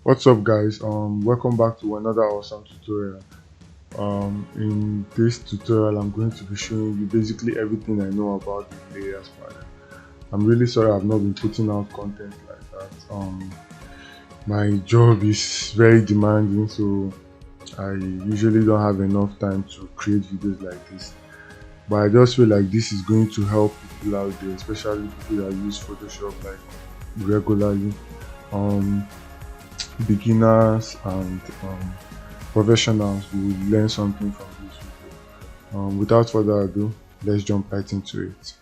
What's up guys, welcome back to another awesome tutorial. In this tutorial I'm going to be showing you basically everything I know about the layers panel. I'm really sorry I've not been putting out content like that. My job is very demanding, so I usually don't have enough time to create videos like this, but I just feel like this is going to help people out there, especially people that use Photoshop like regularly. Beginners and professionals will learn something from this video. Without further ado, let's jump right into it.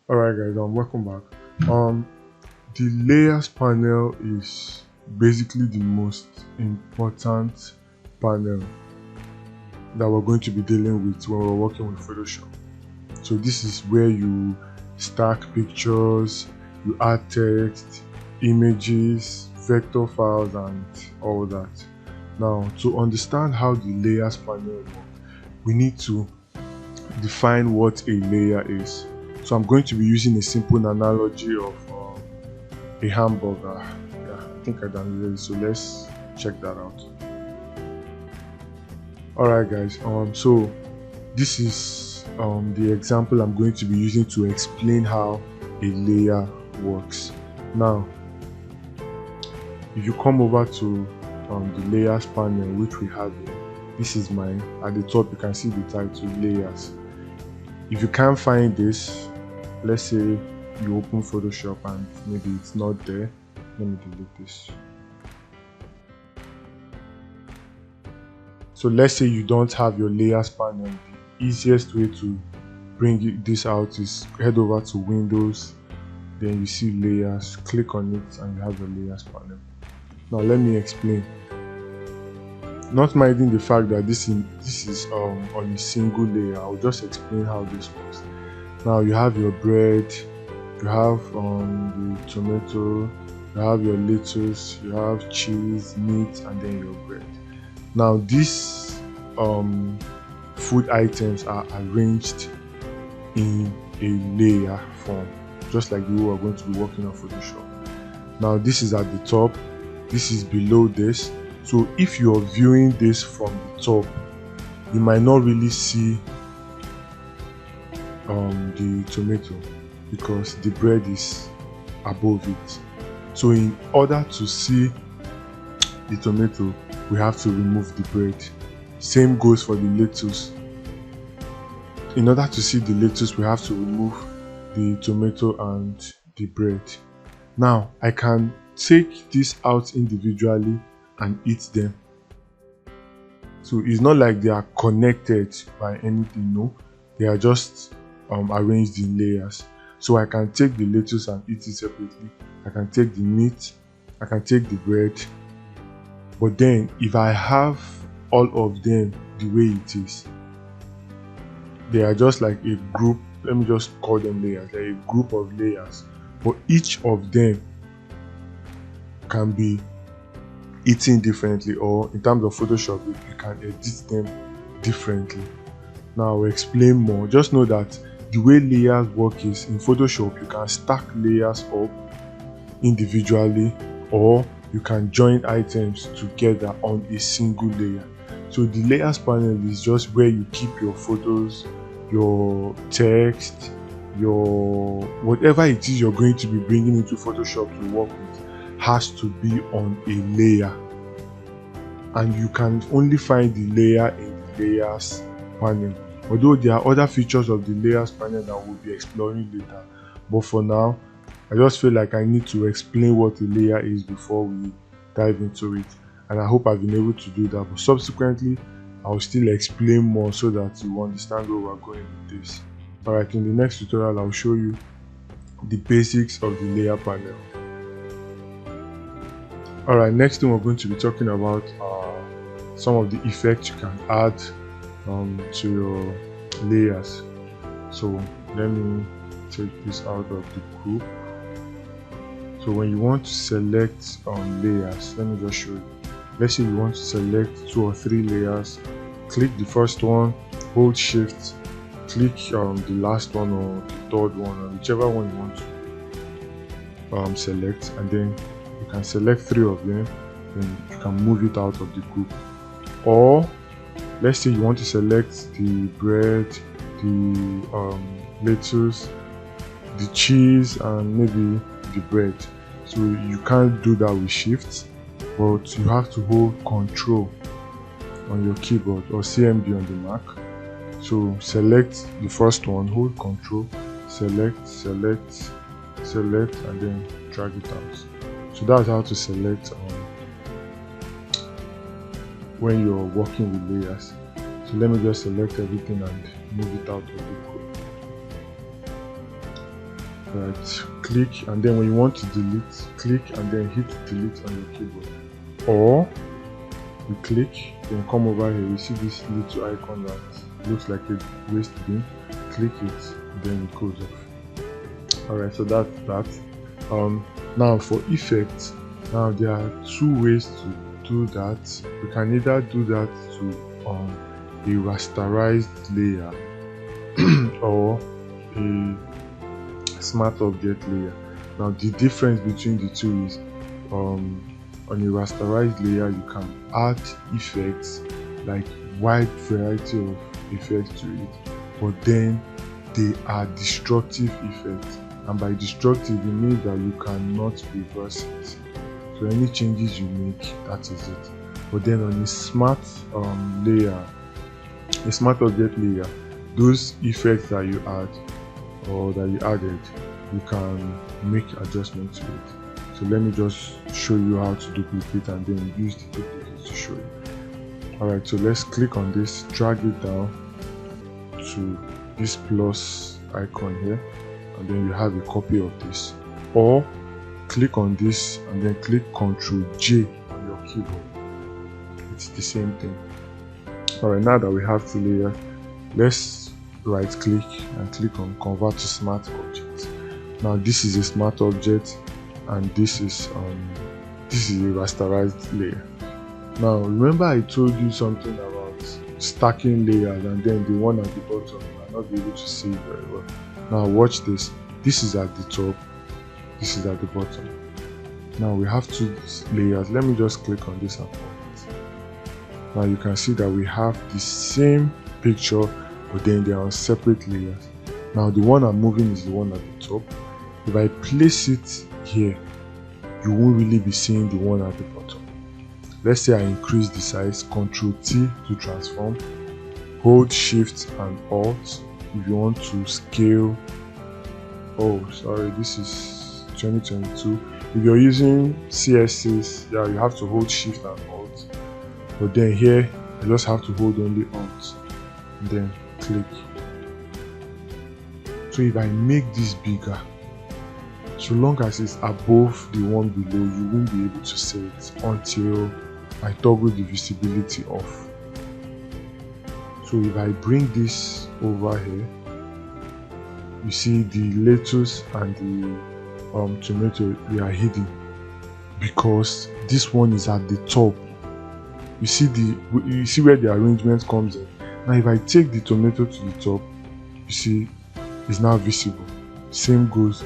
Alright guys, welcome back. The layers panel is basically the most important panel that we're going to be dealing with when we're working with Photoshop. So this is where you stack pictures, you add text, images, vector files and all that. Now, to understand how the layers panel works, we need to define what a layer is. So I'm going to be using a simple analogy of a hamburger. Yeah, I think I done it, so let's check that out. Alright guys, so this is the example I'm going to be using to explain how a layer works. Now, if you come over to the layers panel, which we have here, this is mine. At the top you can see the title layers. If you can't find this, let's say you open Photoshop and maybe it's not there, let me delete this. So let's say you don't have your layers panel. The easiest way to bring this out is head over to Windows, then you see layers, click on it and you have your layers panel. Now let me explain. Not minding the fact that this is on a single layer, I'll just explain how this works. Now you have your bread, you have the tomato, you have your lettuce, you have cheese, meat, and then your bread. Now these food items are arranged in a layer form, just like we are going to be working on Photoshop. Now this is at the top, this is below this. So if you are viewing this from the top, you might not really see the tomato because the bread is above it. So in order to see the tomato, we have to remove the bread. Same goes for the lettuce. In order to see the lettuce, we have to remove the tomato and the bread. Now I can take this out individually and eat them. So it's not like they are connected by anything, no, they are just arranged in layers. So I can take the lettuce and eat it separately, I can take the meat, I can take the bread. But then if I have all of them the way it is, they are just like a group. Let me just call them layers, like a group of layers, but each of them can be eaten differently, or in terms of Photoshop you can edit them differently. Now I'll explain more. Just know that the way layers work is, in Photoshop you can stack layers up individually, or you can join items together on a single layer. So the layers panel is just where you keep your photos, your text, your whatever it is you're going to be bringing into Photoshop to work with has to be on a layer, and you can only find the layer in the layers panel. Although there are other features of the layers panel that we'll be exploring later, but for now I just feel like I need to explain what a layer is before we dive into it, and I hope I've been able to do that. But subsequently I'll still explain more so that you understand where we're going with this. Alright, in the next tutorial I'll show you the basics of the layer panel. Alright, next thing we're going to be talking about are some of the effects you can add to your layers. So let me take this out of the group. So when you want to select layers, let me just show you. Let's say you want to select 2 or 3 layers, click the first one, hold shift, click the last one or the third one, or whichever one you want to select, and then you can select 3 of them, then you can move it out of the group. Or let's say you want to select the bread, the lettuce, the cheese, and maybe the bread. So you can't do that with shift, but you have to hold Control on your keyboard or CMD on the Mac. So select the first one, hold Control, select, and then drag it out. So that's how to select when you're working with layers. So let me just select everything and move it out of the group. Right, click, and then when you want to delete, click and then hit delete on your keyboard. Or you click, then come over here, you see this little icon that looks like a waste bin, click it, then it goes off. Alright, so that's that. Now for effects, now there are 2 ways to do that. We can either do that to a rasterized layer or a smart object layer. Now the difference between the two is on a rasterized layer you can add effects, like wide variety of effects to it, but then they are destructive effects, and by destructive it means that you cannot reverse it. So any changes you make, that is it. But then on a smart layer, a smart object layer, those effects that you add or that you added, you can make adjustments to it. So let me just show you how to duplicate and then use the duplicate to show you. Alright, so let's click on this, drag it down to this plus icon here, and then you have a copy of this. Or click on this and then click Ctrl J on your keyboard. It's the same thing. Alright, now that we have 2 layers, let's right click and click on Convert to Smart Object. Now this is a smart object and this is a rasterized layer. Now remember I told you something about stacking layers, and then the one at the bottom you might not be able to see very well. Now watch this. This is at the top, this is at the bottom. Now we have 2 layers. Let me just click on this and now you can see that we have the same picture, but then they are on separate layers. Now the one I'm moving is the one at the top. If I place it here, you won't really be seeing the one at the bottom. Let's say I increase the size, Ctrl T to transform, hold Shift and Alt if you want to scale. Oh sorry, this is 2022. If you're using CSS, yeah, you have to hold Shift and Alt, but then here you just have to hold only Alt and then click. So if I make this bigger, so long as it's above the one below, you won't be able to see it until I toggle the visibility off. So if I bring this over here, you see the lettuce and the tomato, they are hidden because this one is at the top. You see where the arrangement comes in. Now if I take the tomato to the top, you see it's now visible. Same goes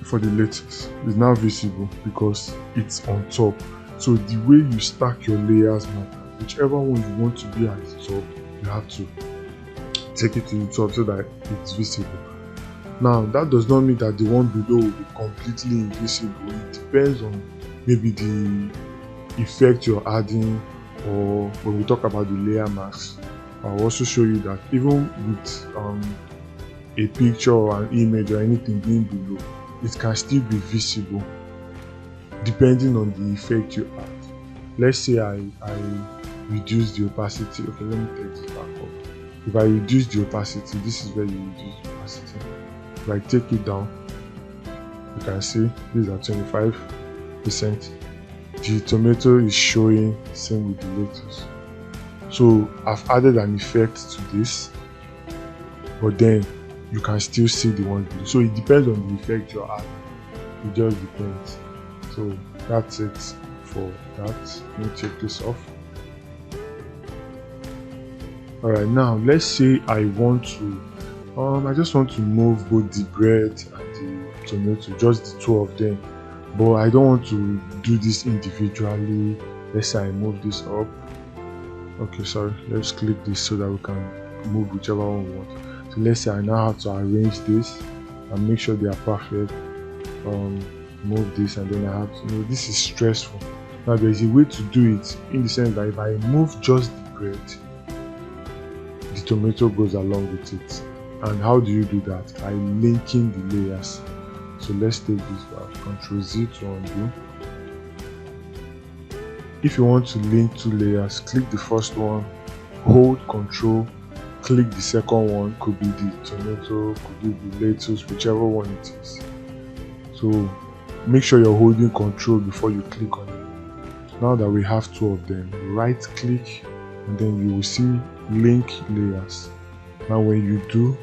for the lettuce, it's now visible because it's on top. So the way you stack your layers matter. Whichever one you want to be at the top, you have to take it to the top so that it's visible. Now that does not mean that the one below will be completely invisible. It depends on maybe the effect you're adding, or when we talk about the layer mask, I'll also show you that even with a picture or an image or anything being below, it can still be visible depending on the effect you add. Let's say I reduce the opacity. Okay, let me take this back up. If I reduce the opacity, this is where you reduce the opacity. If I take it down, you can see these are 25%. The tomato is showing, same with the lettuce. So I've added an effect to this, but then you can still see the one below. So it depends on the effect you're adding. It just depends. So that's it for that. Let me take this off. Alright, now let's say I want to I just want to move both the bread and the tomato, just the two of them, but I don't want to do this individually. Let's say I move this up. Okay, sorry, let's click this so that we can move whichever one we want. So let's say I now have to arrange this and make sure they are perfect. Move this, and then I have to, this is stressful. Now there is a way to do it, in the sense that if I move just the bread, the tomato goes along with it. And how do you do that? By linking the layers. So let's take this back, Ctrl Z to undo. If you want to link two layers, click the first one, hold Ctrl, click the second one, could be the tomato, could be the lettuce, whichever one it is. So make sure you're holding Ctrl before you click on it. Now that we have two of them, right click, and then you will see link layers. Now when you do,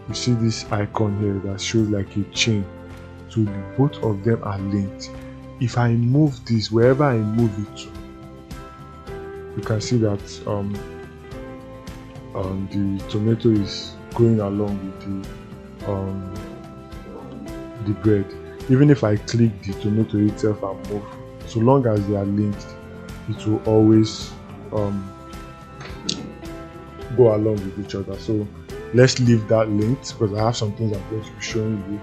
you see this icon here that shows like a chain, so both of them are linked. If I move this, wherever I move it to, you can see that the tomato is going along with the bread. Even if I click the tomato itself and move, so long as they are linked, it will always go along with each other. So let's leave that linked because I have some things I'm going to be showing you.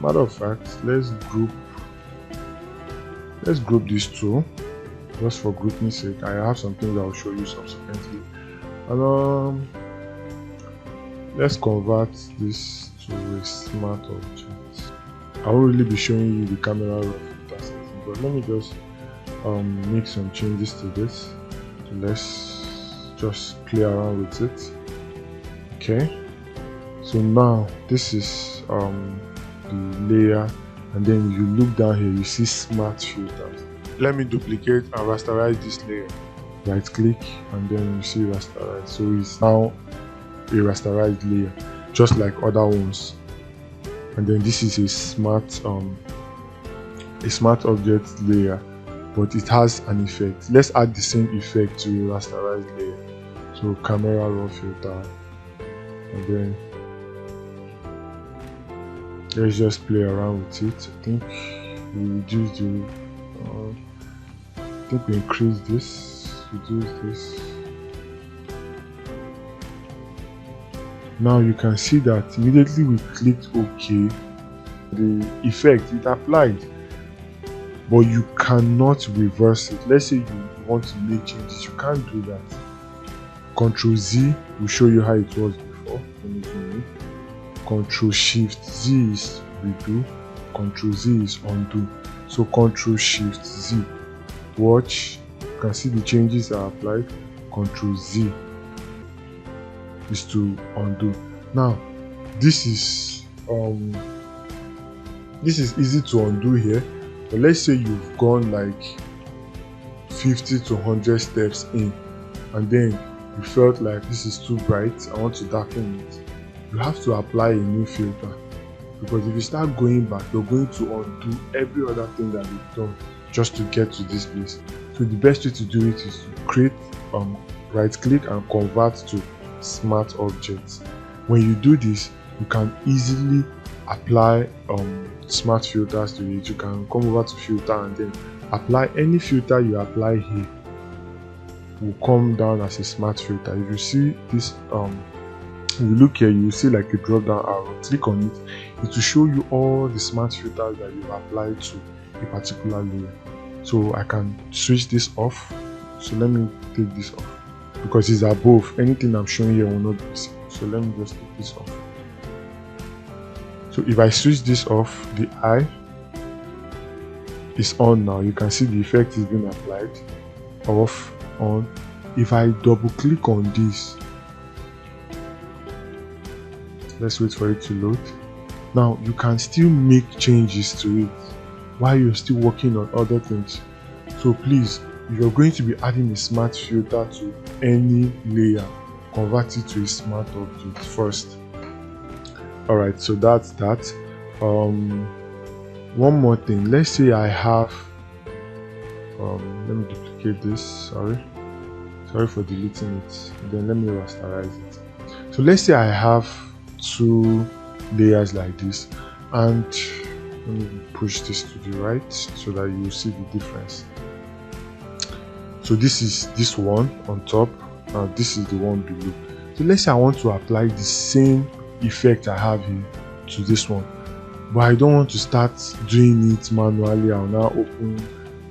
Matter of fact, let's group these two, just for grouping sake. I have some things I will show you subsequently. And let's convert this to a smart object. I won't really be showing you the camera raw filter settings, but let me just make some changes to this. So let's just play around with it. Okay, so now this is the layer, and then you look down here, you see smart filters. Let me duplicate and rasterize this layer. Right click, and then you see rasterize. So it's now a rasterized layer, just like other ones. And then this is a smart object layer, but it has an effect. Let's add the same effect to a rasterized layer. So camera raw filter, and then let's just play around with it. I think we reduce the I think we increase this, reduce this. Now you can see that immediately we clicked OK, the effect it applied, but you cannot reverse it. Let's say you want to make changes, you can't do that. Ctrl Z will show you how it was before. Ctrl Shift Z is redo, Ctrl Z is undo. So Ctrl Shift Z, watch, you can see the changes are applied. Ctrl Z is to undo. Now this is easy to undo here, but let's say you've gone like 50 to 100 steps in, and then you felt like this is too bright, I want to darken it. You have to apply a new filter, because if you start going back, you're going to undo every other thing that you've done just to get to this place. So the best way to do it is to create right click and convert to smart objects. When you do this, you can easily apply smart filters to it. You can come over to filter and then apply any filter you apply here will come down as a smart filter. If you see this, if you look here, you will see like a drop down arrow. Click on it, it will show you all the smart filters that you've applied to a particular layer. So I can switch this off. So let me take this off, because it's above. Anything I'm showing here will not be visible. So let me just take this off. So if I switch this off, the eye is on now. You can see the effect is being applied. Off, on. If I double click on this, let's wait for it to load. Now you can still make changes to it while you're still working on other things. So please, if you're going to be adding a smart filter to any layer, convert it to a smart object first. Alright, so that's that. One more thing, let's say I have let me duplicate this, sorry. Sorry for deleting it. Then let me rasterize it. So let's say I have two layers like this, and let me push this to the right so that you see the difference. So this is this one on top, now this is the one below. So let's say I want to apply the same effect I have here to this one, but I don't want to start doing it manually. I'll now open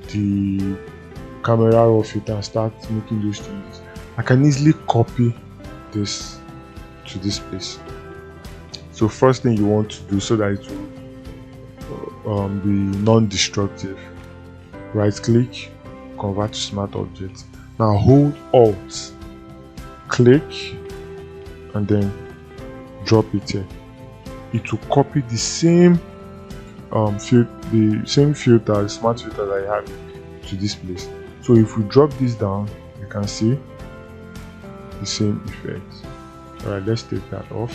the camera raw filter and start making those changes. I can easily copy this to this place. So first thing you want to do, so that it will be non-destructive, right click, convert to smart object. Now hold Alt, click, and then drop it here. It will copy the same filter, smart filter that I have to this place. So if we drop this down, you can see the same effect. Alright, let's take that off.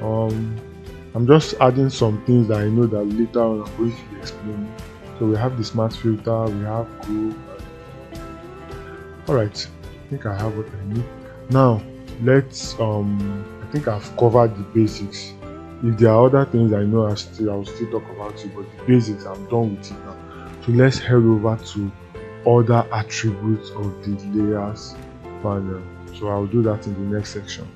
I'm just adding some things that I know that later on I'm going to be explaining. So we have the smart filter, we have group. Alright, I think I have what I need. Now let's I think I've covered the basics. If there are other things I know I'll still talk about it, but the basics I'm done with it now. So let's head over to other attributes of the layers panel. So I'll do that in the next section.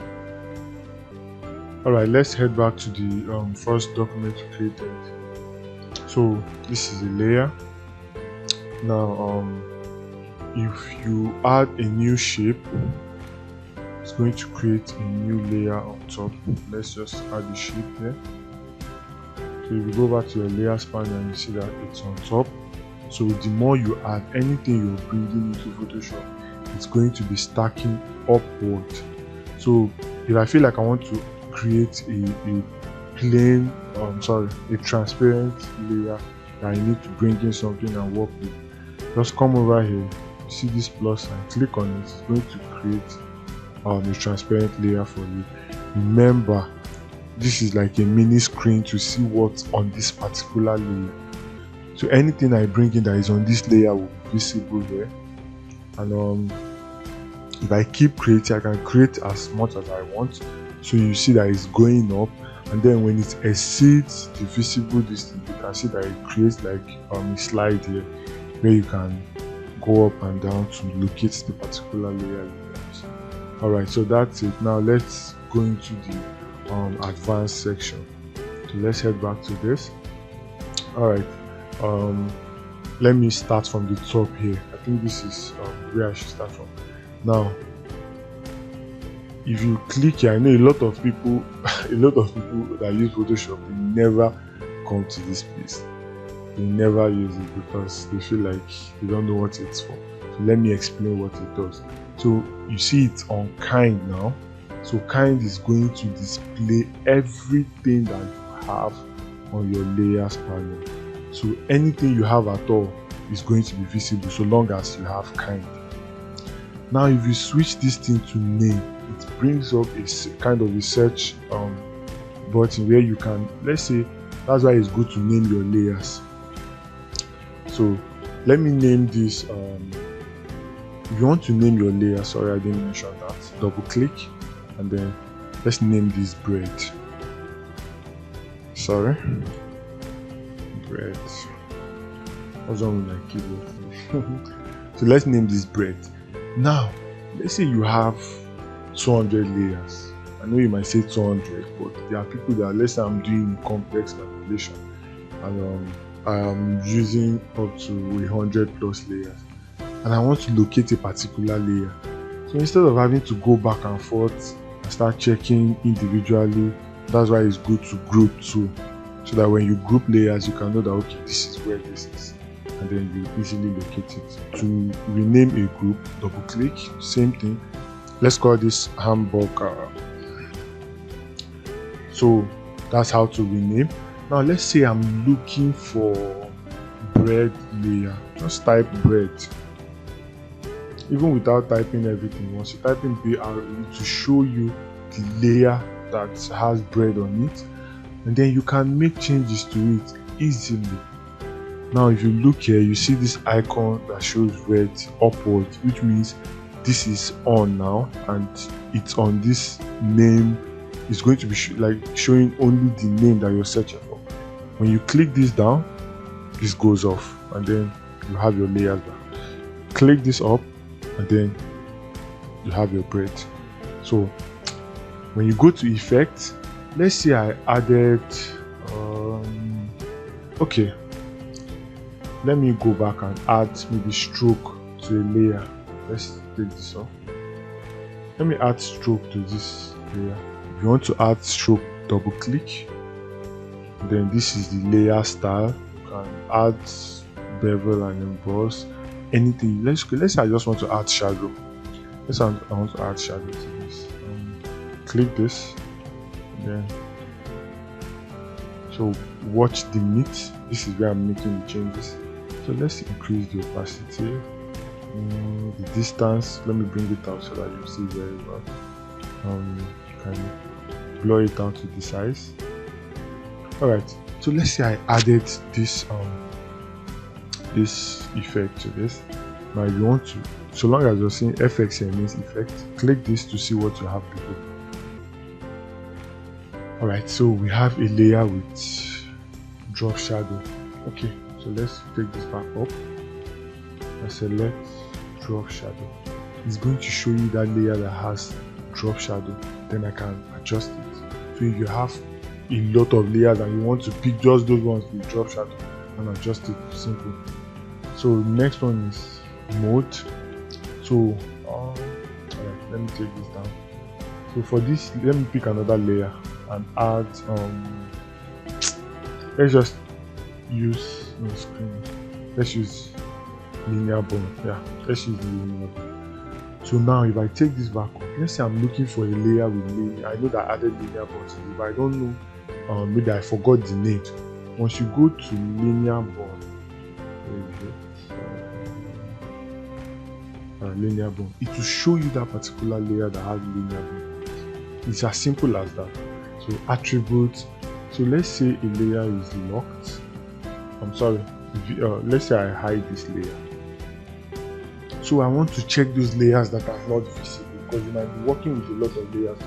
Alright, let's head back to the first document we created. So this is a layer. Now if you add a new shape, it's going to create a new layer on top. Let's just add the shape here. So if you go back to your layers panel and you see that it's on top. So the more you add anything you're bringing into Photoshop, it's going to be stacking upward. So if I feel like I want to create a plain, a transparent layer that I need to bring in something and work with, just come over here, you see this plus sign, click on it. It's going to create a transparent layer for you. Remember, this is like a mini screen to see what's on this particular layer. So anything I bring in that is on this layer will be visible here. And if I keep creating, I can create as much as I want. So you see that it's going up, and then when it exceeds the visible distance, you can see that it creates like a slide here where you can go up and down to locate the particular layer. Alright, so that's it. Now let's go into the advanced section. So let's head back to this. Alright, let me start from the top here. I think this is where I should start from. Now if you click here, I know a lot of people that use Photoshop, they never come to this place. They never use it because they feel like they don't know what it's for. So let me explain what it does. So you see it's on kind now. So kind is going to display everything that you have on your layers panel. So anything you have at all is going to be visible so long as you have kind. Now if you switch this thing to name, it brings up a kind of a search button where you can, let's say, that's why it's good to name your layers. So let me name this, if you want to name your layer, sorry I didn't mention that, double click and then let's name this bread. Sorry, bread. What's wrong with my keyboard? So let's name this bread. Now let's say you have 200 layers. I know you might say 200, but there are people that, let's say I'm doing a complex calculation and I am using up to 100 plus layers and I want to locate a particular layer. So instead of having to go back and forth and start checking individually, that's why it's good to group too, so that when you group layers you can know that okay, this is where this is, and then you easily locate it. To rename a group, double click, same thing. Let's call this hamburger. So that's how to rename. Now let's say I'm looking for bread layer. Just type bread. Even without typing everything, once you type in BRE to show you the layer that has bread on it, and then you can make changes to it easily. Now if you look here, you see this icon that shows red upward, which means this is on now, and it's on this name. It's going to be showing only the name that you're searching for. When you click this down, this goes off, and then you have your layers back. Click this up, and then you have your bread. So when you go to effect, let's say I added okay, let me go back and add maybe stroke to a layer. Let's take this off. Let me add stroke to this layer. If you want to add stroke, double click, then this is the layer style. You can add bevel and emboss, anything. Let's say I just want to add shadow. Let's say I want to add shadow to this. Click this, and then so watch the meat. This is where I'm making the changes. So let's increase the opacity, the distance. Let me bring it out so that you see very well. You can blur it down to the size. Alright, so let's say I added this this effect to this. Now if you want to, so long as you're seeing FX here means effect, click this to see what you have below. Alright, so we have a layer with drop shadow. Okay, so let's take this back up and select drop shadow. It's going to show you that layer that has drop shadow. Then I can adjust it. So if you have a lot of layers and you want to pick just those ones with drop shadow and adjust it, simple. So next one is mode. So alright, let me take this down. So for this, let me pick another layer and add let's just use screen. Let's use linear bone. Yeah, let's use the linear bone. So now if I take this back up, let's say I'm looking for a layer with linear. I know that I added linear bone to it, but I don't know, maybe I forgot the name. Once you go to linear bone, linear bone, it will show you that particular layer that has linear bone. It's as simple as that. So attributes. So let's say a layer is locked. I'm sorry. Let's say I hide this layer. So I want to check those layers that are not visible, because you might be working with a lot of layers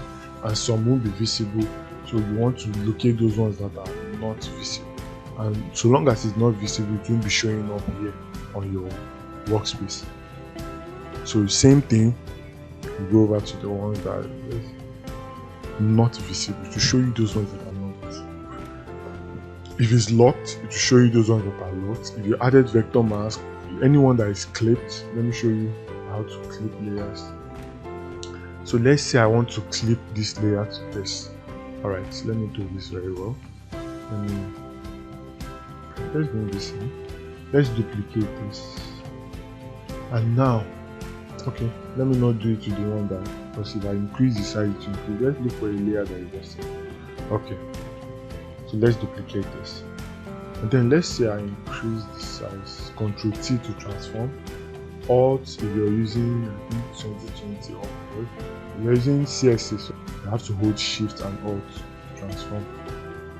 and some won't be visible. So you want to locate those ones that are not visible. And so long as it's not visible, it won't be showing up here on your workspace. So same thing, you go over to the ones that are not visible to show you those ones that are not visible. If it's locked, it will show you those ones that are locked. If you added vector mask, anyone that is clipped, let me show you how to clip layers. So let's say I want to clip this layer to this. Alright, let me do this very well. Let's bring this in. Let's duplicate this. And now, okay, let me not do it to the one that, because if I increase the size to increase, let's look for a layer that is just okay. So let's duplicate this. And then let's say I increase the size, Ctrl T to transform. Alt, if you're using 2020 Artboard, if you're using CSS, so you have to hold Shift and Alt to transform.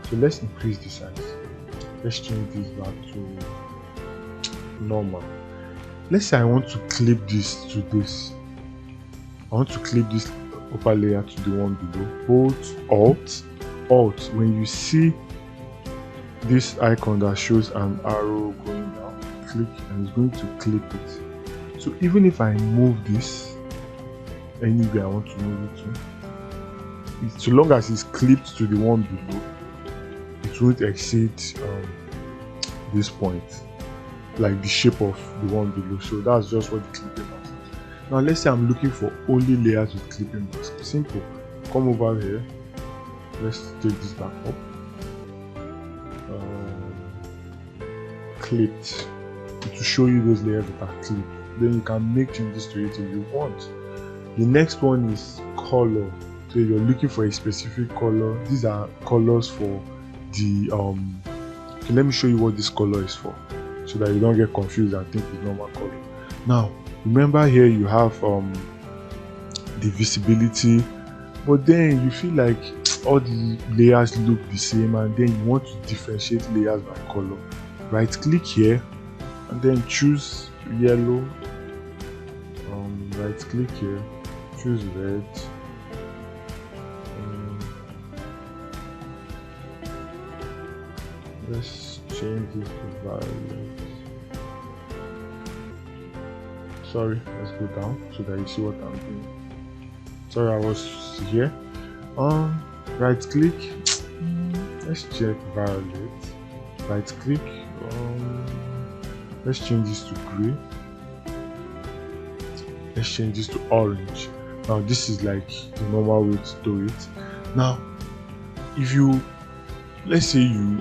So let's increase the size. Let's change this back to normal. Let's say I want to clip this to this. I want to clip this upper layer to the one below. Hold Alt. When you see this icon that shows an arrow going down, click and it's going to clip it. So even if I move this anywhere I want to move it to, so long as it's clipped to the one below, it won't exceed this point, like the shape of the one below. So that's just what the clipping mask is. Now let's say I'm looking for only layers with clipping mask. Simple. Come over here. Let's take this back up. Clipped. It will show you those layers that are clipped. Then you can make changes to it if you want. The next one is color. So if you're looking for a specific color, these are colors for the okay, let me show you what this color is for, so that you don't get confused and think it's normal color. Now remember, here you have the visibility, but then you feel like all the layers look the same, and then you want to differentiate layers by color. Right click here and then choose yellow, right click here, choose red, let's change this to violet. Sorry, let's go down so that you see what I'm doing. Sorry, I was here. Right click, let's check violet, right click, let's change this to gray, let's change this to orange. Now this is like the normal way to do it. Now if you, let's say you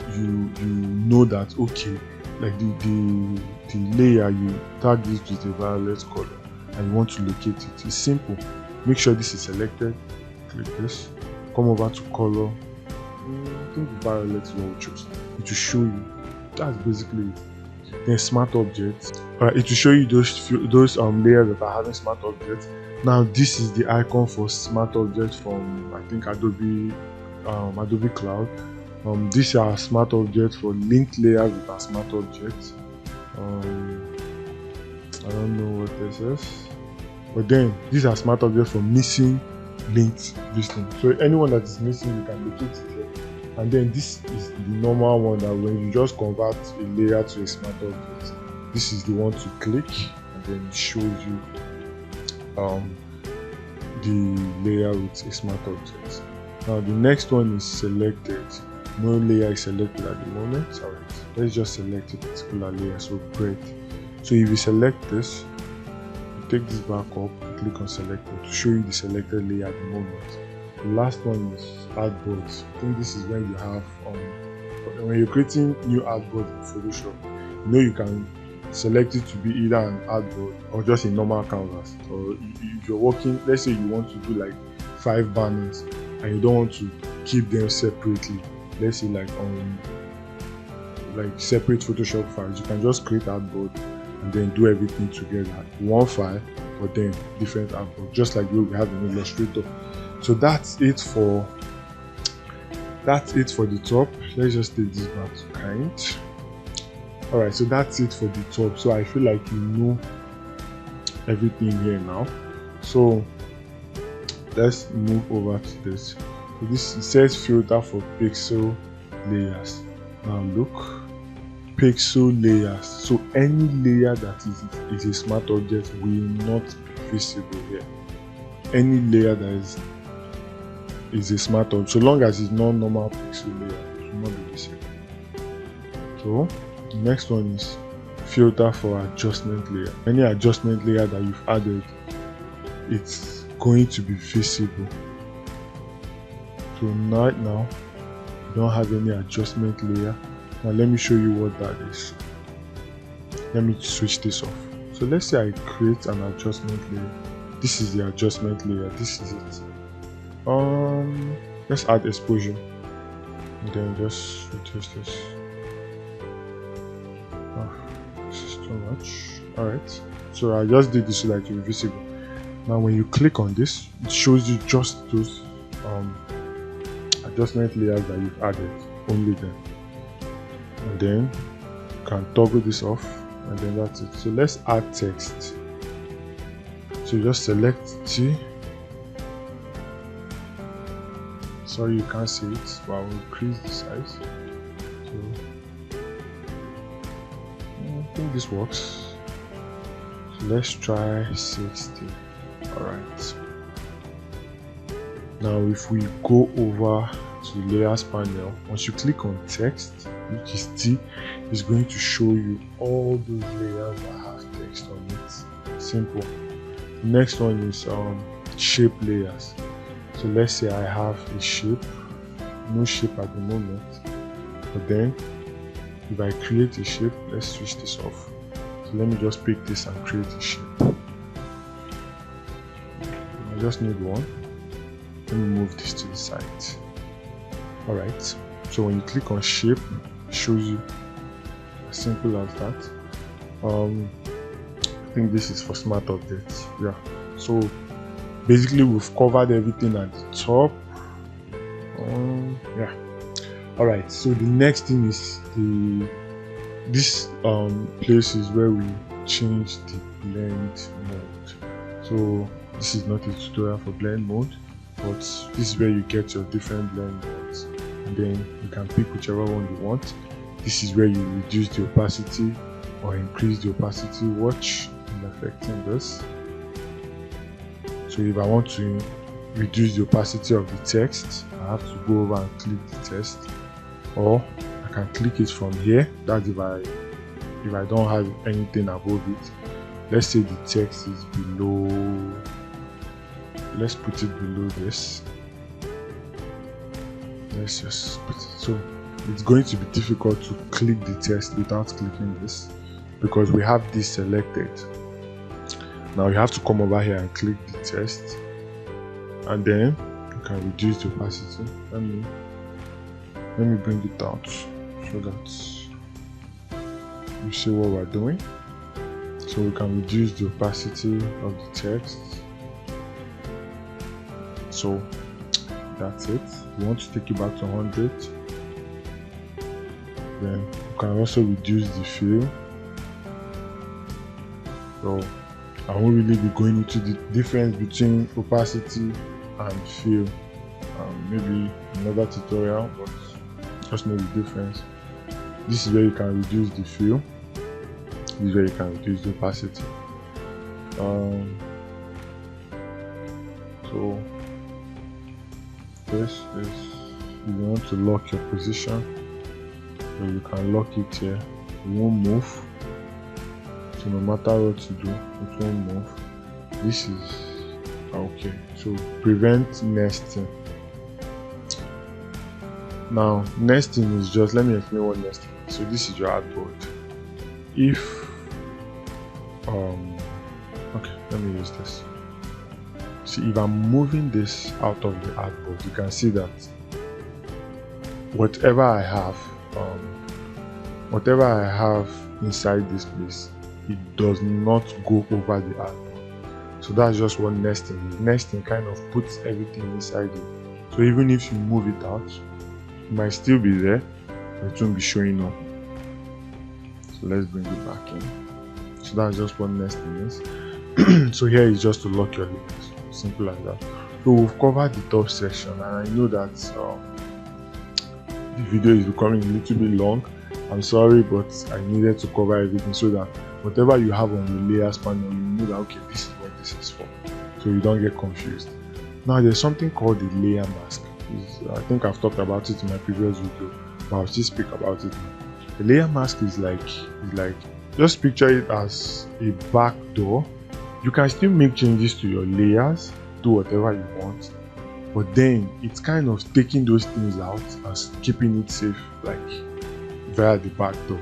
know that, okay, like the layer, you tag this with a violet color and you want to locate it, it's simple. Make sure this is selected, click this, come over to color, I think the violet is what we choose. It will show you, that's basically it. Then smart objects, it will show you those layers that are having smart objects. Now this is the icon for smart objects from, I think, Adobe Cloud. These are smart objects for linked layers with our smart objects. I don't know what this is, but then these are smart objects for missing linked this thing. So anyone that is missing, you can locate it here. And then this is the normal one that when you just convert a layer to a smart object, this is the one to click, and then it shows you the layer with a smart object. Now the next one is selected. No layer is selected at the moment. Alright, let's just select a particular layer, so bread. So if you select this, you take this back up, click on selected to show you the selected layer at the moment. The last one is Artboard. I think this is when you have when you're creating new artboard in Photoshop, you can select it to be either an artboard or just a normal canvas. Or if you're working, let's say you want to do like 5 banners and you don't want to keep them separately, let's say like separate Photoshop files, you can just create artboard and then do everything together, one file, but then different artboard, just like we have in Illustrator. So that's it for the top. Let's just take this back to kind. Alright, so that's it for the top. So I feel like you know everything here now. So let's move over to this. So this, it says filter for pixel layers. Now look, pixel layers. So any layer that is a smart object will not be visible here. Any layer that is a smart object, so long as it's not normal pixel layer, it will not be visible. So the next one is filter for adjustment layer. Any adjustment layer that you've added, it's going to be visible. So right now you don't have any adjustment layer. Now let me show you what that is. Let me switch this off. So let's say I create an adjustment layer. This is the adjustment layer. This is it. Let's add exposure and then just reduce this. This is too much. Alright, so I just did this so that it will be visible. Now when you click on this, it shows you just those adjustment layers that you've added, only them. And then you can toggle this off, and then that's it. So let's add text. So you just select T. Sorry you can't see it, but I will increase the size. So I think this works. So let's try 60. Alright. Now if we go over to the layers panel, once you click on text, which is T, it's going to show you all those layers that have text on it. Simple. The next one is shape layers. So let's say I have a shape, no shape at the moment, but then if I create a shape, let's switch this off. So let me just pick this and create a shape. I just need one. Let me move this to the side. Alright, so when you click on shape, it shows you as simple as that. I think this is for smart objects. Yeah, so basically we've covered everything at the top. Yeah. Alright, so the next thing is this place is where we change the blend mode. So So this is not a tutorial for blend mode, but this is where you get your different blend modes, and then you can pick whichever one you want. This is where you reduce the opacity or increase the opacity. Watch in affecting this. So if I want to reduce the opacity of the text, I have to go over and click the text, or I can click it from here. That's if I don't have anything above it. Let's say the text is below, let's put it below this. Let's just put it, so it's going to be difficult to click the text without clicking this because we have this selected. Now you have to come over here and click the text, and then you can reduce the opacity. Let me bring it out so that you see what we're doing. So we can reduce the opacity of the text. So that's it. We want to take it back to 100. Then you can also reduce the fill. So I won't really be going into the difference between opacity and fill. Maybe another tutorial, but just know the difference. This is where you can reduce the fill. This is where you can reduce the opacity. So this is, you want to lock your position, so you can lock it here. It won't move. So no matter what you do, it won't move. This is okay. So prevent nesting. Now nesting is just, let me explain what nesting is. So this is your artboard. If okay, let me use this. See, if I'm moving this out of the artboard, you can see that whatever I have inside this place, it does not go over the artboard. So that's just what nesting is. Nesting kind of puts everything inside it. So even if you move it out, it might still be there, but it won't be showing up. So let's bring it back in. So that's just what nesting is. So here is just to lock your layers. Simple like that. So we've covered the top section, and I know that the video is becoming a little bit long. I'm sorry, but I needed to cover everything so that whatever you have on the layers panel, you know that okay, this is what this is for, so you don't get confused. Now there's something called the layer mask. I think I've talked about it in my previous video, but I'll still speak about it now. The layer mask is like just picture it as a back door. You can still make changes to your layers, do whatever you want, but then it's kind of taking those things out and keeping it safe, like via the back door.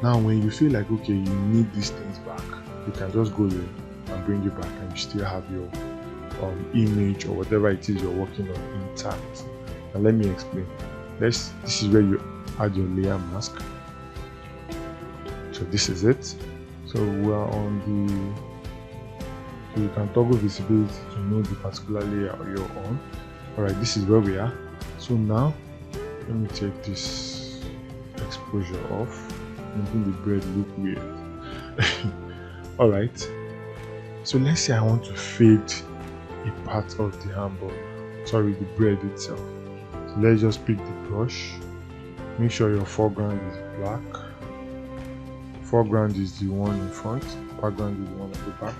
Now when you feel like okay, you need these things back, you can just go there and bring it back, and you still have your image or whatever it is you're working on intact. And let me explain. This is where you add your layer mask. So this is it. So we are on the, so you can toggle visibility to know the particular layer you're on. Alright, this is where we are. So now let me take this exposure off, making the bread look weird. Alright, so let's say I want to fade a part of the hamburger, sorry, the bread itself. So let's just pick the brush, make sure your foreground is black, foreground is the one in front, background is the one at the back.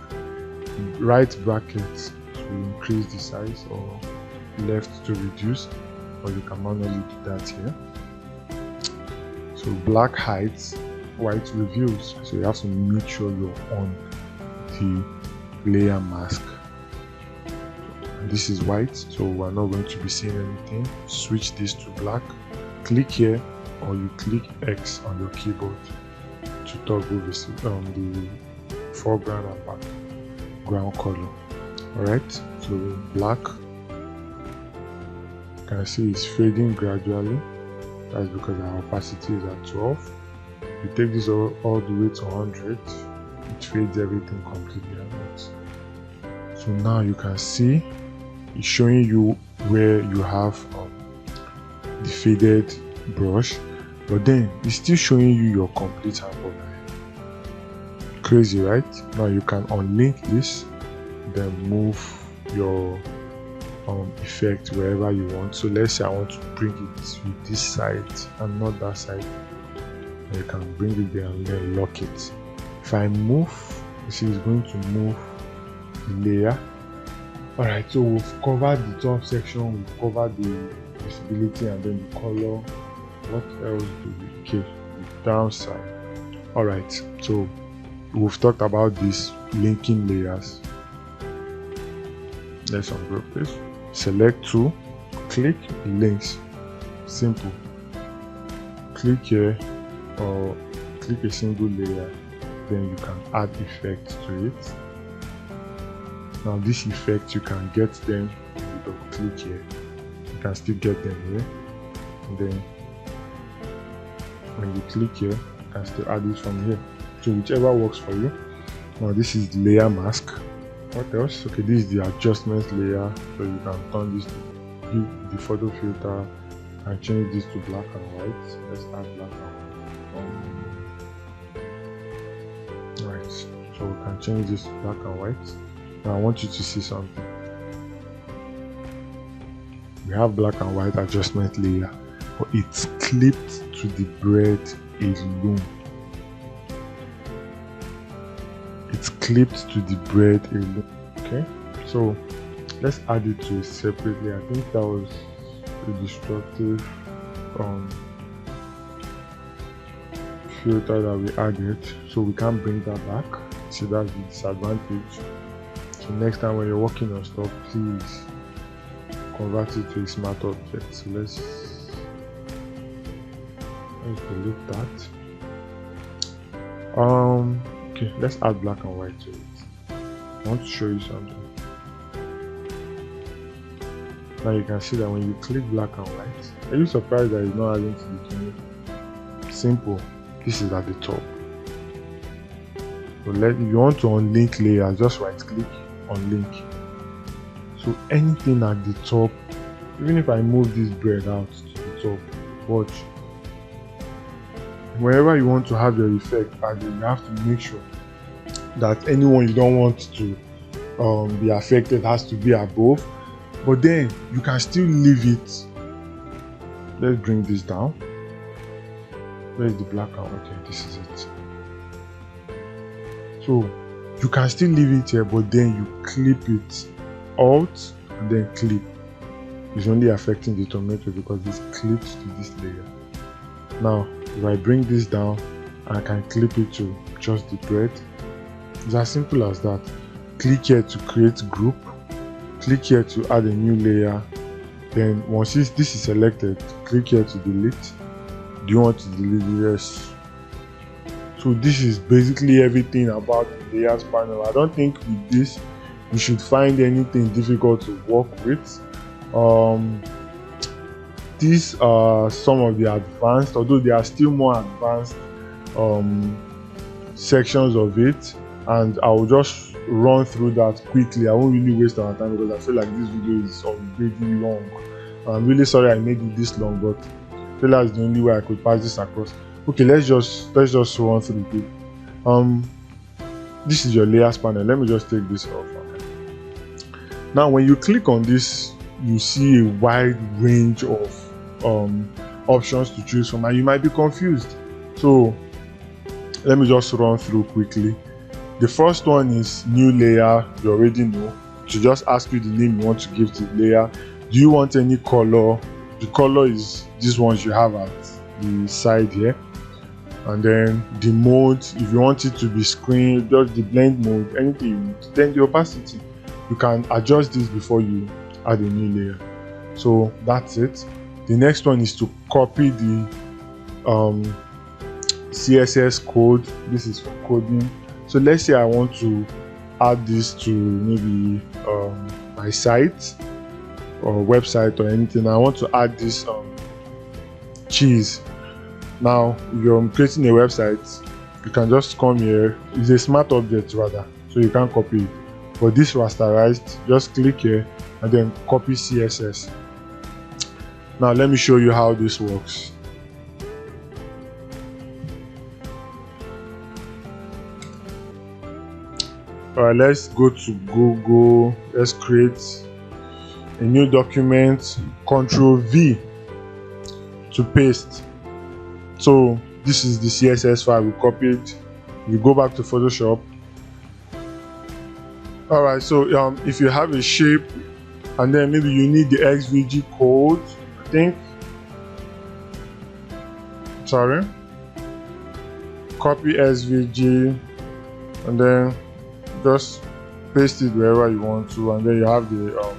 Right bracket to increase the size, or left to reduce, or you can manually do that here. So black hides, white reveals, so you have to make sure you're on the layer mask. And this is white, so we're not going to be seeing anything. Switch this to black, click here, or you click X on your keyboard to toggle the foreground and background color. Alright, so black, you can see it's fading gradually. That's because our opacity is at 12. You take this all the way to 100, it fades everything completely out. So now you can see it's showing you where you have the faded brush, but then it's still showing you your complete hamburger. Crazy, right? Now you can unlink this, then move your effect wherever you want. So let's say I want to bring it to this side and not that side, and you can bring it there and then lock it. If I move, you see it's going to move the layer. Alright, so we've covered the top section, we've covered the visibility and then the color. What else do we? Okay, the downside. Alright, so we've talked about these linking layers. Let's ungroup this. Select two, click links. Simple. Click here or click a single layer, then you can add effect to it. Now this effect, you can get them when you double click here. You can still get them here, and then when you click here, you can still add it from here. So whichever works for you. Now this is the layer mask. What else? Okay, this is the adjustment layer, so you can turn this to give the photo filter and change this to black and white. Let's add black and white. Right, so we can change this to black and white. Now I want you to see something. We have black and white adjustment layer, but it's clipped to the bread alone. It's clipped to the bread alone. Okay, so let's add it to it separately. I think that was a destructive filter that we added, so we can't bring that back. So that's the disadvantage. So next time when you're working on stuff, please convert it to a smart object. So let's delete that. Okay, let's add black and white to it. I want to show you something. Now you can see that when you click black and white, are you surprised that it's not adding to the tuning? Simple. This is at the top. So if you want to unlink layers, just right click, unlink. So anything at the top, even if I move this bread out to the top, watch. Wherever you want to have your effect added, you have to make sure that anyone you don't want to be affected has to be above, but then you can still leave it. Let's bring this down. Where's the black and white? Okay, this is it. So you can still leave it here, but then you clip it out and then clip. It's only affecting the tomato because it's clipped to this layer. Now if I bring this down, I can clip it to just the bread. It's as simple as that. Click here to create group, click here to add a new layer, then once this is selected, click here to delete. Do you want to delete it? Yes. So this is basically everything about the layers panel. I don't think with this you should find anything difficult to work with. These are some of the advanced, although there are still more advanced sections of it, and I will just run through that quickly. I won't really waste our time because I feel like this video is already long. I'm really sorry I made it this long, but I feel like it's the only way I could pass this across. Okay, let's just run through it. This is your layers panel. Let me just take this off. Okay. Now when you click on this, you see a wide range of options to choose from, and you might be confused. So let me just run through quickly. The first one is new layer. You already know. To just ask you the name you want to give to the layer. Do you want any color? The color is these ones you have at the side here. And then the mode, if you want it to be screen, just the blend mode, anything you want. Then the opacity, you can adjust this before you add a new layer. So that's it. The next one is to copy the CSS code. This is for coding. So let's say I want to add this to maybe my site or website or anything. I want to add this cheese. Now if you're creating a website, you can just come here. It's a smart object rather, so you can't copy it. For this rasterized, just click here and then copy CSS. Now let me show you how this works. All right, let's go to Google. Let's create a new document. Control V to paste. So this is the CSS file we copied. We go back to Photoshop. All right, so if you have a shape and then maybe you need the XVG code, I think, sorry, copy SVG and then just paste it wherever you want to, and then you have the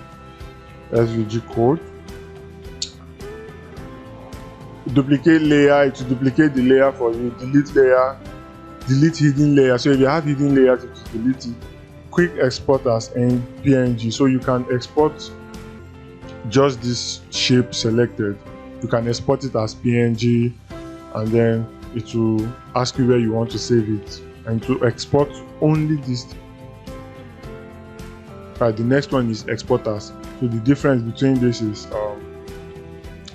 SVG code. Duplicate layer, it will duplicate the layer for you. Delete layer, delete hidden layer. So if you have hidden layers, it will delete it. Quick export as PNG, so you can export just this shape selected. You can export it as PNG, and then it will ask you where you want to save it, and to export only this. Right, the next one is export as. So the difference between this is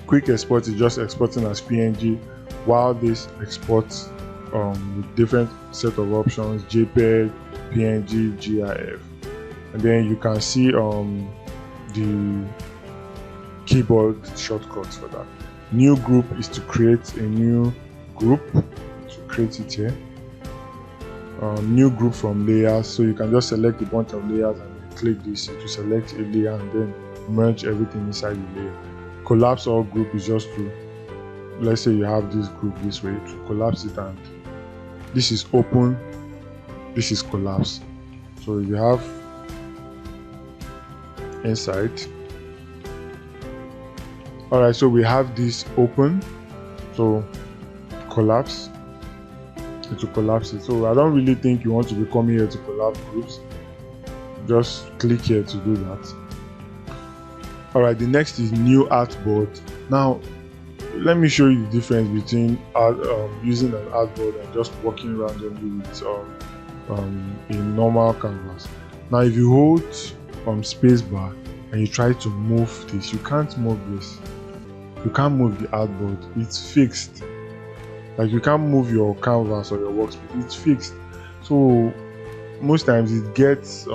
quick export is just exporting as PNG, while this exports with different set of options: JPEG, PNG, GIF, and then you can see the keyboard shortcuts for that. New group is to create a new group. To create it here. New group from layers, so you can just select a bunch of layers and then click this to select a layer and then merge everything inside the layer. Collapse all group is just to, let's say you have this group this way, to collapse it, and this is open, this is collapse. So you have inside. All right, so we have this open, so collapse, it will collapse it. So I don't really think you want to be coming here to collapse groups. Just click here to do that. All right, the next is new artboard. Now let me show you the difference between using an artboard and just walking randomly with a normal canvas. Now if you hold spacebar and you try to move this, you can't move this. You can't move the artboard, it's fixed. Like you can't move your canvas or your workspace, it's fixed. So most times it gets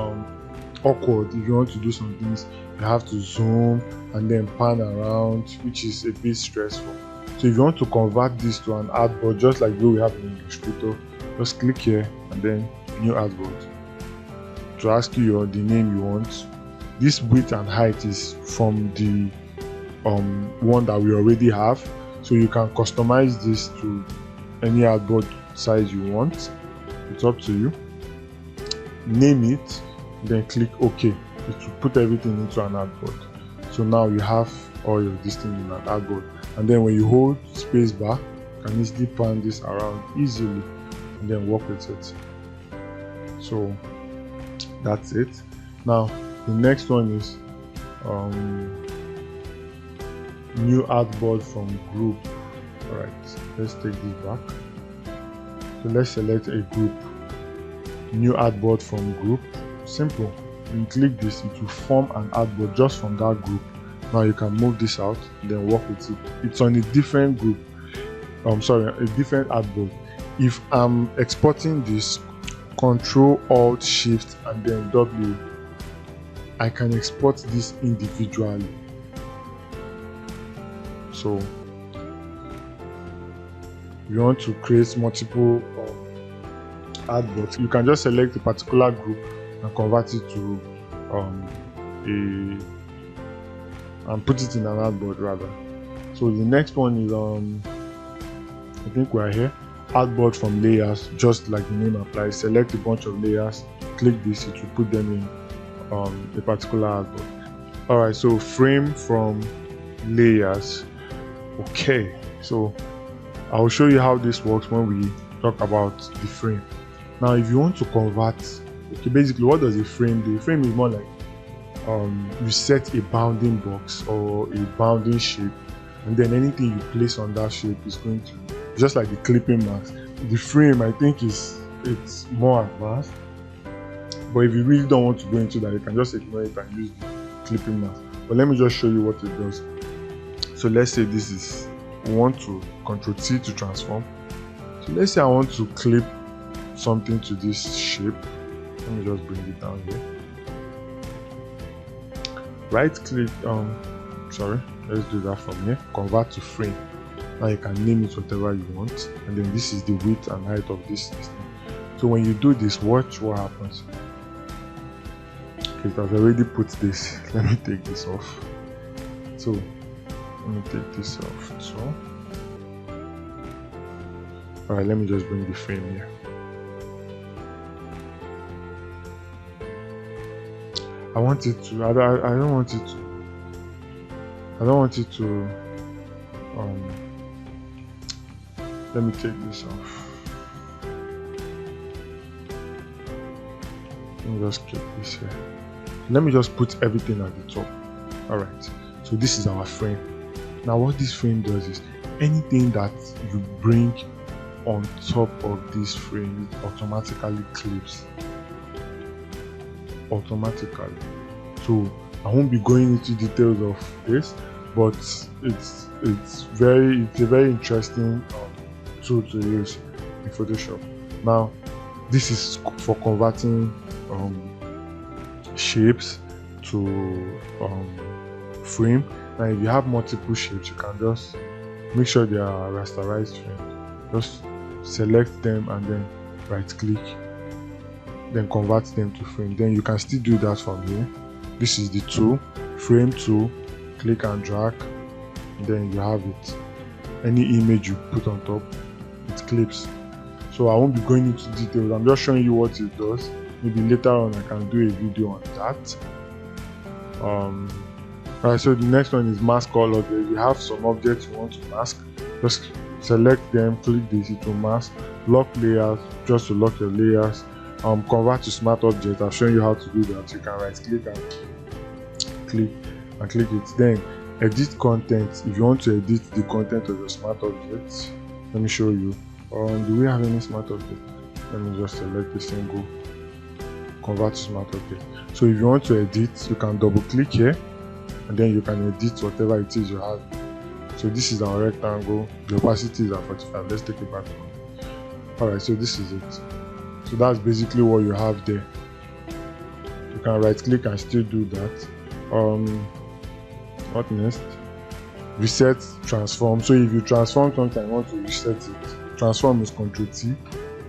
awkward. If you want to do some things, you have to zoom and then pan around, which is a bit stressful. So if you want to convert this to an artboard, just like we have in Illustrator, just click here and then new artboard. To ask you the name you want. This width and height is from the one that we already have, so you can customize this to any artboard size you want. It's up to you. Name it, then click OK. It will put everything into an artboard. So now you have all your this thing in an artboard, and then when you hold spacebar, you can easily pan this around easily and then work with it. So that's it. Now the next one is new artboard from group. All right, let's take this back. So let's select a group. New artboard from group. Simple. When you click this, it will form an artboard just from that group. Now you can move this out and then work with it. It's on a different group. A different artboard. If I'm exporting this, Control Alt Shift and then W, I can export this individually. So if you want to create multiple artboards, you can just select a particular group and convert it to and put it in an artboard rather. So the next one is I think we're here, artboard from layers. Just like the name applies, select a bunch of layers, click this, it will put them in a particular artboard. All right, so frame from layers. Okay, so I'll show you how this works when we talk about the frame. Now if you want to convert, okay, basically what does a frame do? A frame is more like you set a bounding box or a bounding shape, and then anything you place on that shape is going to, just like the clipping mask. The frame, I think, it's more advanced, but if you really don't want to go into that, you can just ignore it and use the clipping mask. But let me just show you what it does. So let's say this is, we want to Ctrl T to transform. So let's say I want to clip something to this shape. Let me just bring it down here. Right click, sorry, let's do that from here. Convert to frame. Now you can name it whatever you want, and then this is the width and height of this thing. So when you do this, watch what happens. Okay, it has already put this. Let me take this off. So let me take this off. So alright, let me just bring the frame here. I want it to, I don't want it to, let me take this off. Let me just click this here. Let me just put everything at the top. Alright, so this is our frame. Now what this frame does is, anything that you bring on top of this frame, it automatically clips. Automatically. So I won't be going into details of this, but it's a very interesting tool to use in Photoshop. Now this is for converting shapes to frame. Now if you have multiple shapes, you can just make sure they are rasterized frame. Just select them and then right click, then convert them to frame. Then you can still do that from here. This is the tool, frame tool, click and drag, and then you have it. Any image you put on top, it clips. So I won't be going into details, I'm just showing you what it does. Maybe later on I can do a video on that. Alright, so the next one is mask all objects. If you have some objects you want to mask, just select them, click this, it will mask. Lock layers, just to lock your layers. Convert to smart object. I've shown you how to do that. You can right click and click it. Then edit content. If you want to edit the content of your smart object, let me show you. Do we have any smart object? Let me just select the single, convert to smart object. So if you want to edit, you can double click here and then you can edit whatever it is you have. So this is our rectangle, the opacity is at 45. Let's take it back. Alright, so this is it. So that's basically what you have there. You can right click and still do that. What next? Reset, transform. So if you transform something and want to reset it, transform is Ctrl T,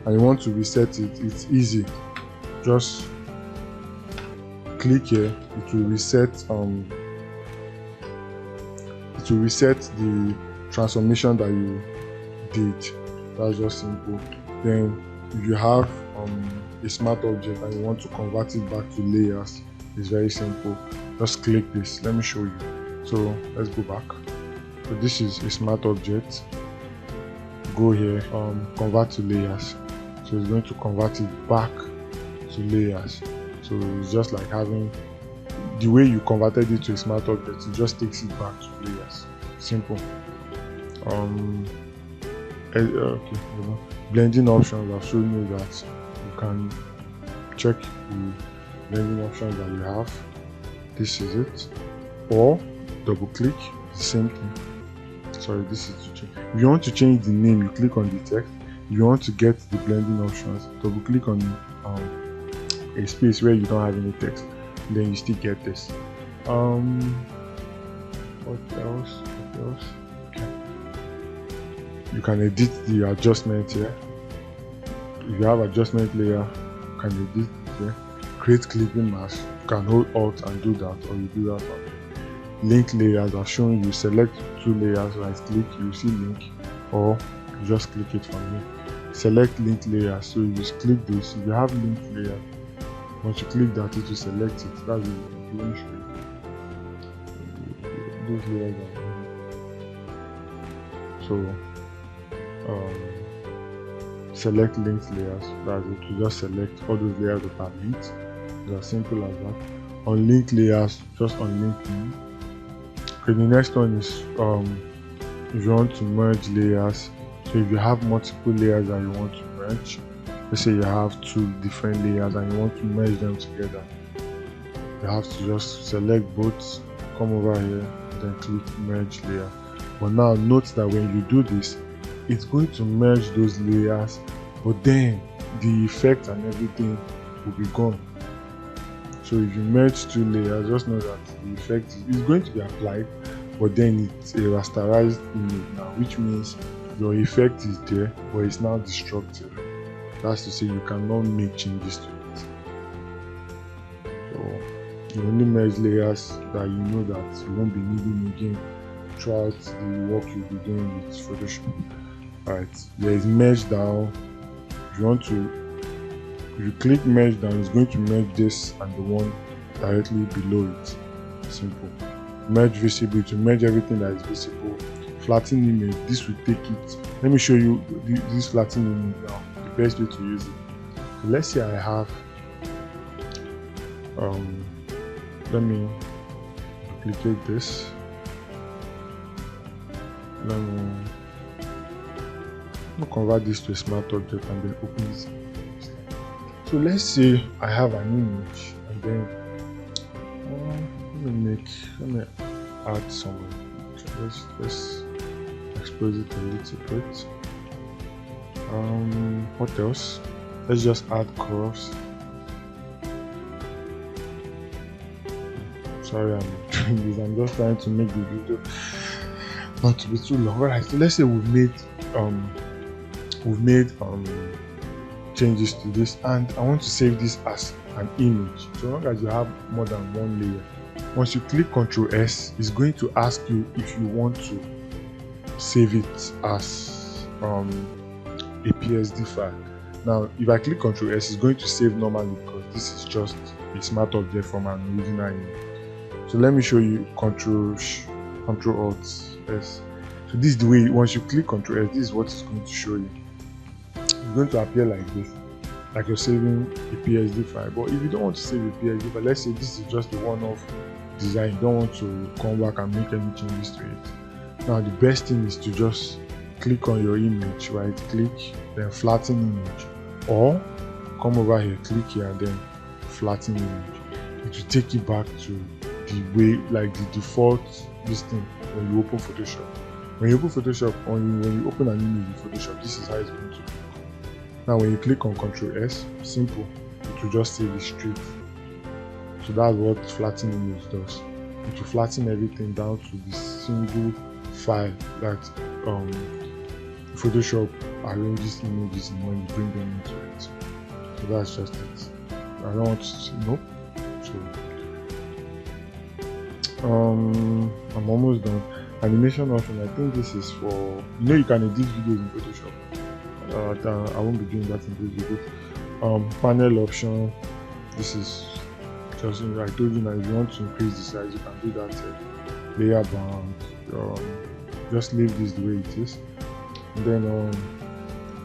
and you want to reset it, it's easy. Just click here, it will reset the transformation that you did. That's just simple. Then if you have a smart object and you want to convert it back to layers, it's very simple. Just click this. Let me show you. So let's go back. So this is a smart object. Go here, convert to layers. So it's going to convert it back to layers. So it's just like having the way you converted it to a smart object, it just takes it back to layers. Simple. Okay, blending options, I've shown you that you can check the blending options that you have. This is it. Or double click, the same thing. Sorry, this is to change. If you want to change the name, you click on the text. If you want to get the blending options, double click on a space where you don't have any text, and then you still get this. What else? Okay. You can edit the adjustment here. If you have adjustment layer, you can edit it here. Create clipping mask. You can hold Alt and do that, or you do that on link layers. I've shown you. Select two layers, right click, you see link, or you just click it from here. Select link layer. So you just click this. If you have link layer, once you click that, it will select it. That's it. Let me show you. Those layers are so select linked layers. That's it. You just select all those layers that are linked. It's as simple as that. On link layers, just unlink them. Okay, the next one is if you want to merge layers. So if you have multiple layers that you want to merge, let's say you have two different layers and you want to merge them together, you have to just select both, come over here, then click merge layer. But now note that when you do this, it's going to merge those layers, but then the effect and everything will be gone. So if you merge two layers, just know that the effect is going to be applied, but then it's a rasterized image now, which means your effect is there, but it's now destructive. That's to say you cannot make changes to it. So you only merge layers that you know that you won't be needing again throughout the work you'll be doing with Photoshop. Alright, there is merge down. If you click merge down, it's going to merge this and the one directly below it. Simple. Merge visible to merge everything that is visible. Flatten image, this will take it. Let me show you this flatten image now, the best way to use it. So let's say I have let me duplicate this. Let me convert this to a smart object and then open it. So let's say I have an image and then let me add some. Let's expose it a little bit. What else? Let's just add curves. Sorry, I'm doing this. I'm just trying to make the video not to be too long. Alright, so let's say we've made changes to this, and I want to save this as an image. So long as you have more than one layer, once you click Ctrl S, it's going to ask you if you want to save it as a PSD file. Now if I click Ctrl S, it's going to save normally because this is just a smart object from an original image. So let me show you Ctrl Alt S. So this is the way, once you click Ctrl S, this is what it's going to show you. It's going to appear like this, like you're saving a PSD file. But if you don't want to save a PSD file, let's say this is just a one-off design, you don't want to come back and make any changes to it. Now the best thing is to just click on your image, right click, then flatten image, or come over here, click here and then flatten image. It will take you back to the way, like the default this thing when you open Photoshop. When you open Photoshop, when you open an image in Photoshop, this is how it's going to look. Now when you click on Ctrl S, simple, it will just save it straight. So that's what flatten image does. It will flatten everything down to the single file that Photoshop arranges images in when you bring them into it. So that's just it. I don't want to, nope. So I'm almost done. Animation option, I think this is for, you can edit videos in Photoshop. I won't be doing that in this video. Panel option, this is just, I told you now, if you want to increase the size, you can do that. Layer bound, just leave this the way it is. And then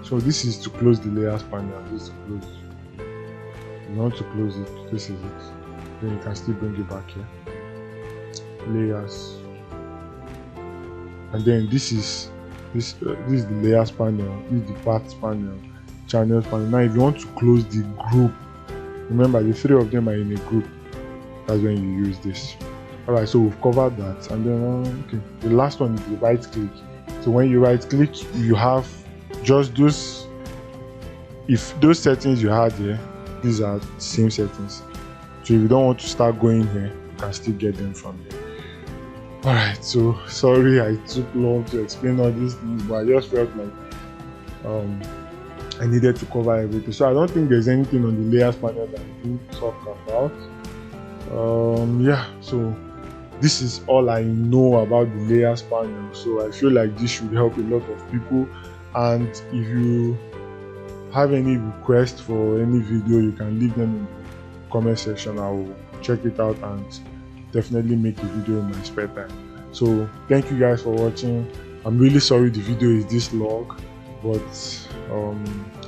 so this is to close the layers panel. This is to close. If you want to close it, this is it. Then you can still bring it back here. Layers, and then this is the layers panel, this is the paths panel, channels panel. Now if you want to close the group, remember the three of them are in a group, that's when you use this. Alright, so we've covered that, and then okay, the last one is the right click. So when you right click, you have just those, if those settings you had here, these are the same settings. So if you don't want to start going here, you can still get them from here. Alright, so sorry I took long to explain all these things, but I just felt like I needed to cover everything. So I don't think there's anything on the layers panel that I didn't talk about. Yeah, so this is all I know about the layers panel. So I feel like this should help a lot of people. And if you have any requests for any video, you can leave them in the comment section. I will check it out and definitely make a video in my spare time. So thank you guys for watching. I'm really sorry the video is this long, but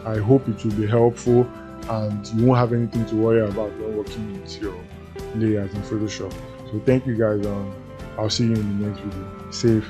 I hope it will be helpful and you won't have anything to worry about when working with your layers in Photoshop. So thank you guys. I'll see you in the next video. Safe.